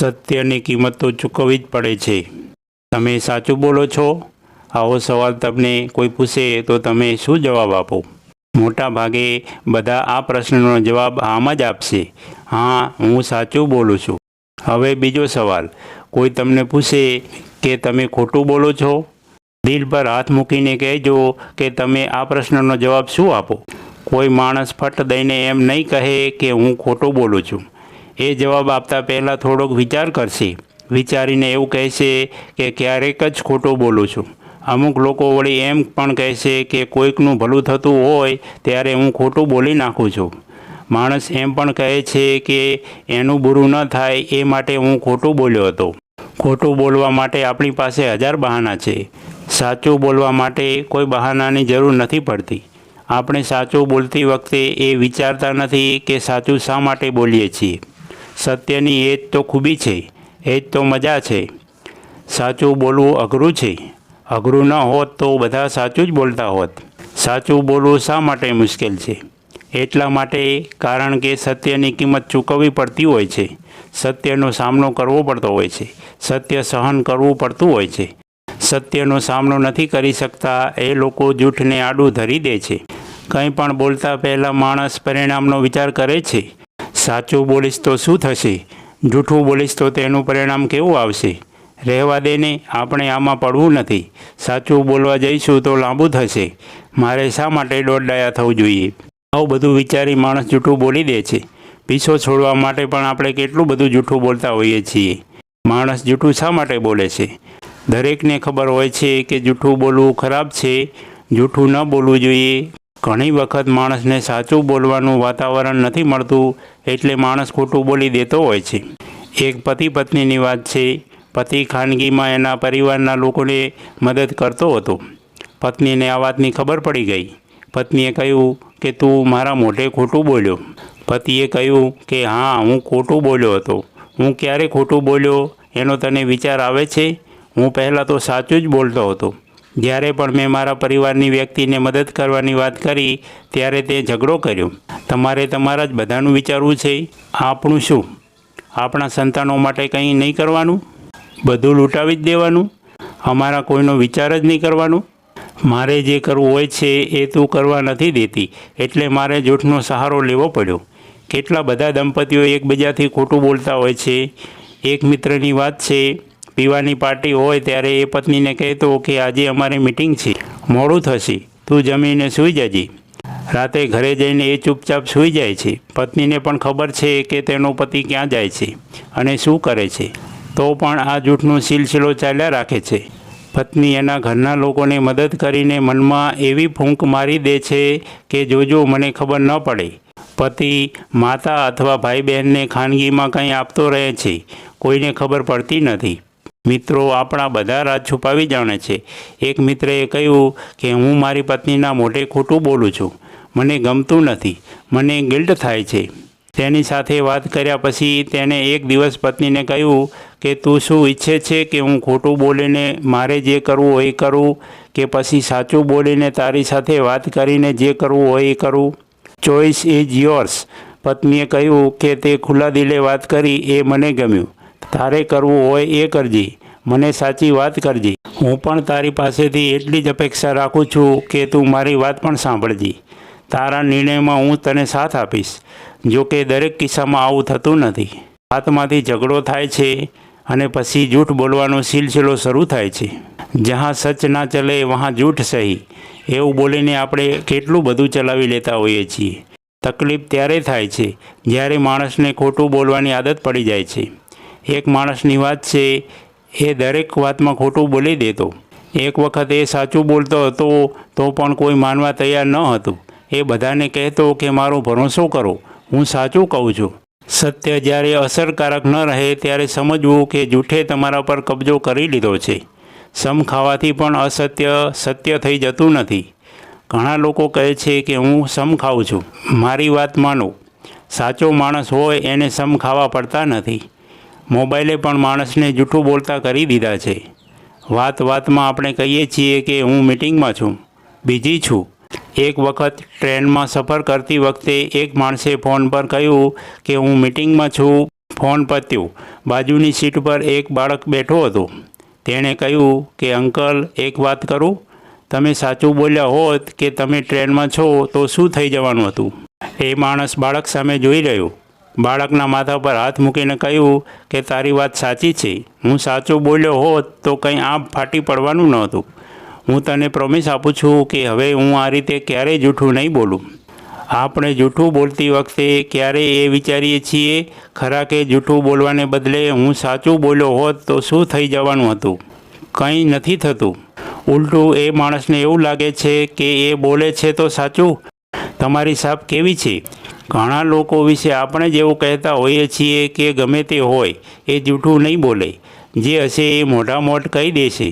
સત્યની કિંમત તો ચૂકવવી જ પડે છે। તમે સાચું બોલો છો? આવો સવાલ તમને કોઈ પૂછે તો તમે શું જવાબ આપો? મોટા ભાગે બધા આ પ્રશ્નનો જવાબ આમ જ આપશે, હા, હું સાચું બોલું છું। હવે બીજો સવાલ, કોઈ તમને પૂછે કે તમે ખોટું બોલો છો? દિલ પર હાથ મૂકીને કહેજો કે તમે આ પ્રશ્નનો જવાબ શું આપો? કોઈ માણસ ફટ દઈને એમ નહીં કહે કે હું ખોટું બોલું છું। એ જવાબ આપતા પહેલાં થોડોક વિચાર કરશે, વિચારીને એવું કહેશે કે ક્યારેક જ ખોટું બોલું છું। અમુક લોકો વળી એમ પણ કહેશે કે કોઈકનું ભલું થતું હોય ત્યારે હું ખોટું બોલી નાખું છું। માણસ એમ પણ કહે છે કે એનું બુરું ન થાય એ માટે હું ખોટું બોલ્યો હતો। ખોટું બોલવા માટે આપણી પાસે હજાર બહાના છે। સાચું બોલવા માટે કોઈ બહાનાની જરૂર નથી પડતી। આપણે સાચું બોલતી વખતે એ વિચારતા નથી કે સાચું શા માટે બોલીએ છીએ। સત્યની એ જ તો ખૂબી છે, એ જ તો મજા છે। સાચું બોલવું અઘરું છે। અઘરું ન હોત તો બધા સાચું જ બોલતા હોત। સાચું બોલવું શા માટે મુશ્કેલ છે? એટલા માટે કારણ કે સત્યની કિંમત ચૂકવવી પડતી હોય છે। સત્યનો સામનો કરવો પડતો હોય છે। સત્ય સહન કરવું પડતું હોય છે। સત્યનો સામનો નથી કરી શકતા એ લોકો જૂઠને આડું ધરી દે છે। કંઈ પણ બોલતા પહેલાં માણસ પરિણામનો વિચાર કરે છે। સાચું બોલીશ તો શું થશે? જૂઠું બોલીશ તો તેનું પરિણામ કેવું આવશે? રહેવા દે ને, આપણે આમાં પડવું નથી। સાચું બોલવા જઈશું તો લાંબુ થશે। મારે શા માટે દોડડાયા થવું જોઈએ? આવું બધું વિચારી માણસ જૂઠું બોલી દે છે। પીછો છોડવા માટે પણ આપણે કેટલું બધું જૂઠું બોલતા હોઈએ છીએ। માણસ જૂઠું શા માટે બોલે છે? દરેકને ખબર હોય છે કે જૂઠું બોલવું ખરાબ છે, જૂઠું ન બોલવું જોઈએ। ઘણી વખત માણસને સાચું બોલવાનું વાતાવરણ નથી મળતું એટલે માણસ ખોટું બોલી દેતો હોય છે। એક પતિ પત્નીની વાત છે। પતિ ખાનગીમાં એના પરિવારના લોકોને મદદ કરતો હતો। પત્નીને આ વાતની ખબર પડી ગઈ। પત્નીએ કહ્યું કે તું મારા મોઢે ખોટું બોલ્યો। પતિએ કહ્યું કે હા, હું ખોટું બોલ્યો હતો। હું ક્યારે ખોટું બોલ્યો એનો તને વિચાર આવે છે? હું પહેલાં તો સાચું જ બોલતો હતો। જ્યારે પણ મેં મારા પરિવારની વ્યક્તિને મદદ કરવાની વાત કરી ત્યારે તે ઝઘડો કર્યો। તમારે તમારા જ બધાનું વિચારવું છે? આપણું શું? આપણા સંતાનો માટે કંઈ નહીં કરવાનું? બધું લૂંટાવી જ દેવાનું? અમારા કોઈનો વિચાર જ નહીં કરવાનો? મારે જે કરવું હોય છે એ તું કરવા નથી દેતી એટલે મારે જૂઠનો સહારો લેવો પડ્યો। કેટલા બધા દંપતીઓ એકબીજાથી ખોટું બોલતા હોય છે। એક મિત્રની વાત છે, પીવાની પાર્ટી હોય ત્યારે એ પત્નીને કહેતો કે આજે અમારે મિટિંગ છે, મોડું થશે, તું જમીને સૂઈ જજે। રાતે ઘરે જઈને એ ચૂપચાપ સૂઈ જાય છે। પત્નીને પણ ખબર છે કે તેનો પતિ ક્યાં જાય છે અને શું કરે છે, તો પણ આ જૂઠનો સિલસિલો ચાલ્યા રાખે છે। પત્ની એના ઘરના લોકોને મદદ કરીને મનમાં એવી ફૂંક મારી દે છે કે જોજો મને ખબર ન પડે। પતિ માતા અથવા ભાઈ બહેનને ખાનગીમાં કંઈ આપતો રહે છે, કોઈને ખબર પડતી નથી। મિત્રો આપણા બધા રાજ છુપાવી જાણે છે। એક મિત્રએ કહ્યું કે હું મારી પત્નીના મોઢે ખોટું બોલું છું, મને ગમતું નથી, મને ગિલ્ટ થાય છે। તેની સાથે વાત કર્યા પછી તેણે એક દિવસ પત્નીને કહ્યું કે તું શું ઈચ્છે છે કે હું ખોટું બોલીને મારે જે કરવું હોય એ કરું કે પછી સાચું બોલીને તારી સાથે વાત કરીને જે કરવું હોય એ કરું? Choice is yours. પત્નીએ કહ્યું કે તે ખુલ્લા દિલે વાત કરી એ મને ગમ્યું। તારે કરવું હોય એ કરજે, મને સાચી વાત કરજે। હું પણ તારી પાસેથી એટલી જ અપેક્ષા રાખું છું કે તું મારી વાત પણ સાંભળજે। તારા નિર્ણયમાં હું તને સાથ આપીશ। જો કે દરેક કિસ્સામાં આવું થતું નથી। વાતમાંથી ઝઘડો થાય છે અને પછી જૂઠ બોલવાનો સિલસિલો શરૂ થાય છે। જहाँ સચ ના ચલે વहाँ જૂઠ સહી, એવું બોલીને આપણે કેટલું બધું ચલાવી લેતા હોઈએ છીએ। તકલીફ ત્યારે થાય છે જ્યારે માણસને ખોટું બોલવાની આદત પડી જાય છે। એક માણસની વાત છે, એ દરેક વાતમાં ખોટું બોલી દેતો। એક વખત એ સાચું બોલતો હતો તો પણ કોઈ માનવા તૈયાર ન હતું। એ બધાને કહેતો કે મારો ભરોસો કરો, હું સાચું કહું છું। સત્ય જ્યારે અસરકારક ન રહે ત્યારે સમજવું કે જૂઠે તમારા પર કબજો કરી લીધો છે। સમ ખાવાથી પણ અસત્ય સત્ય થઈ જતું નથી। ઘણા લોકો કહે છે કે હું સમ ખાઉં છું, મારી વાત માનો। સાચો માણસ હોય એને સમ ખાવા પડતા નથી। મોબાઈલે પણ માણસને જૂઠું બોલતા કરી દીધા છે। વાત વાતમાં આપણે કહીએ છીએ કે હું મિટિંગમાં છું, બિઝી છું। એક વખત ટ્રેનમાં સફર કરતી વખતે એક માણસે ફોન પર કહ્યું કે હું મિટિંગમાં છું, ફોન પત્યો. બાજુની સીટ પર એક બાળક બેઠો હતો. તેણે કહ્યું કે અંકલ, એક વાત કરું? તમે સાચું બોલ્યા હોત કે તમે ટ્રેનમાં છો તો શું થઈ જવાનું હતું? એ માણસ બાળક સામે જોઈ રહ્યો. બાળકના માથા પર હાથ મૂકીને કહ્યું કે તારી વાત સાચી છે. હું સાચું બોલ્યો હોત તો કંઈ આંખ ફાટી પડવાનું નહોતું. હું તને પ્રોમિસ આપું છું કે હવે હું આ રીતે ક્યારેય જૂઠું નહીં બોલું. આપણે જૂઠું બોલતી વખતે ક્યારેય એ વિચારીએ છીએ ખરા કે જૂઠું બોલવાને બદલે હું સાચું બોલ્યો હોત તો શું થઈ જવાનું હતું? કંઈ નથી થતું. ઉલટું એ માણસને એવું લાગે છે કે એ બોલે છે તો સાચું. તમારી છાપ કેવી છે? ઘણા લોકો વિશે આપણે જ એવું કહેતા હોઈએ છીએ કે ગમે તે હોય એ જૂઠું નહીં બોલે, જે હશે એ મોઢામોઢ કહી દેશે.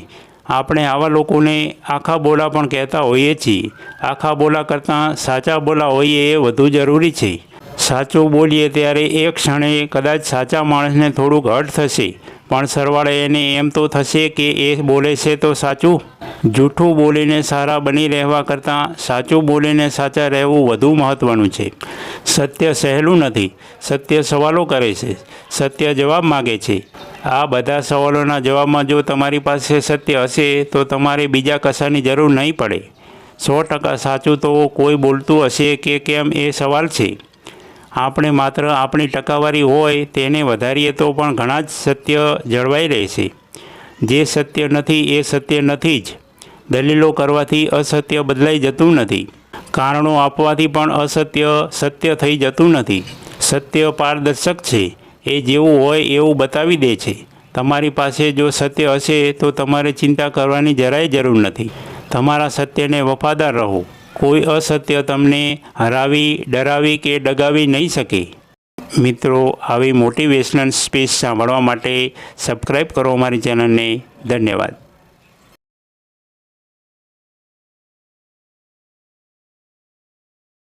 આપણે આવા લોકોને આખા બોલા પણ કહેતા હોઈએ છીએ. આખા બોલા કરતાં સાચા બોલા હોઈએ એ વધુ જરૂરી છે. સાચું બોલીએ ત્યારે એક ક્ષણે કદાચ સાચા માણસને થોડુંક હર્ટ થશે, પણ સરવાળે એને એમ તો થશે કે એ બોલે છે તો સાચું. જૂઠું બોલીને સારા બની રહેવા કરતાં સાચું બોલીને સાચા રહેવું વધુ મહત્ત્વનું છે. સત્ય સહેલું નથી. સત્ય સવાલો કરે છે. સત્ય જવાબ માગે છે. આ બધા સવાલોના જવાબમાં જો તમારી પાસે સત્ય હશે તો તમારે બીજા કશાની જરૂર નહીં પડે. 100% સાચું તો કોઈ બોલતું હશે કે કેમ એ સવાલ છે. આપણે માત્ર આપણી ટકાવારી હોય તેને વધારીએ તો પણ ઘણા જ સત્ય જળવાઈ રહેશે. જે સત્ય નથી એ સત્ય નથી જ. દલીલો કરવાથી અસત્ય બદલાઈ જતું નથી. કારણો આપવાથી પણ અસત્ય સત્ય થઈ જતું નથી. સત્ય પારદર્શક છે. એ જેવું હોય એવું બતાવી દે છે. તમારી પાસે જો સત્ય હશે તો તમારે ચિંતા કરવાની જરાય જરૂર નથી. તમારા સત્યને વફાદાર રહો. કોઈ અસત્ય તમને હરાવી, ડરાવી કે ડગાવી નહીં શકે. મિત્રો, આવી મોટિવેશનલ સ્પીચ સાંભળવા માટે સબસ્ક્રાઈબ કરો અમારી ચેનલને. ધન્યવાદ.